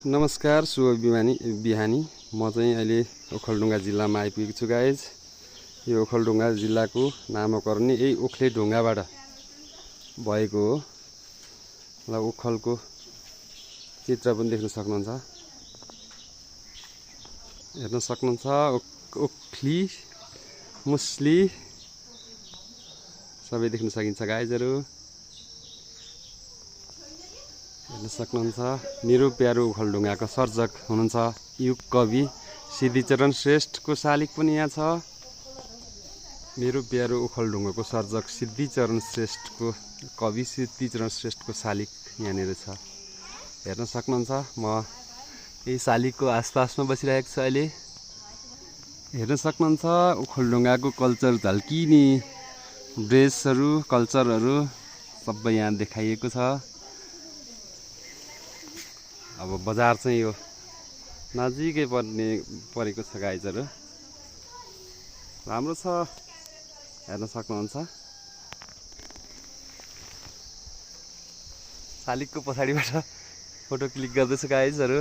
नमस्कार शुभ बिहानी म चाहिँ अहिले ओखलढुङ्गा जिल्लामा आइपुगेको छु गाइज। यो ओखलढुङ्गा जिल्लाको नामकरण यही ओखले ढुङ्गाबाट भएको हो। र ओखलको चित्र पनि देख्न सक्नुहुन्छ, हेर्न सक्नुहुन्छ। ओखली मुसली सबै देख्न सकिन्छ गाइजहरू, हेर्न सक्नुहुन्छ। मेरो प्यारो ओखलढुङ्गाको सर्जक हुनुहुन्छ युग कवि सिद्धिचरण श्रेष्ठको शालिग पनि यहाँ छ। मेरो प्यारो ओखलढुङ्गाको सर्जक सिद्धिचरण श्रेष्ठको कवि सिद्धिचरण श्रेष्ठको शालिग यहाँनिर छ, हेर्न सक्नुहुन्छ। म यही शालिगको आसपासमा बसिरहेको छु अहिले, हेर्न सक्नुहुन्छ। ओखलढुङ्गाको कल्चर झल्किने ड्रेसहरू कल्चरहरू सबै यहाँ देखाइएको छ। अब बजार चाहिँ यो नजिकै परेको छ गाइजहरू, राम्रो छ, हेर्न सक्नुहुन्छ। शालिगको पछाडिबाट फोटो क्लिक गर्दैछु गाइजहरू।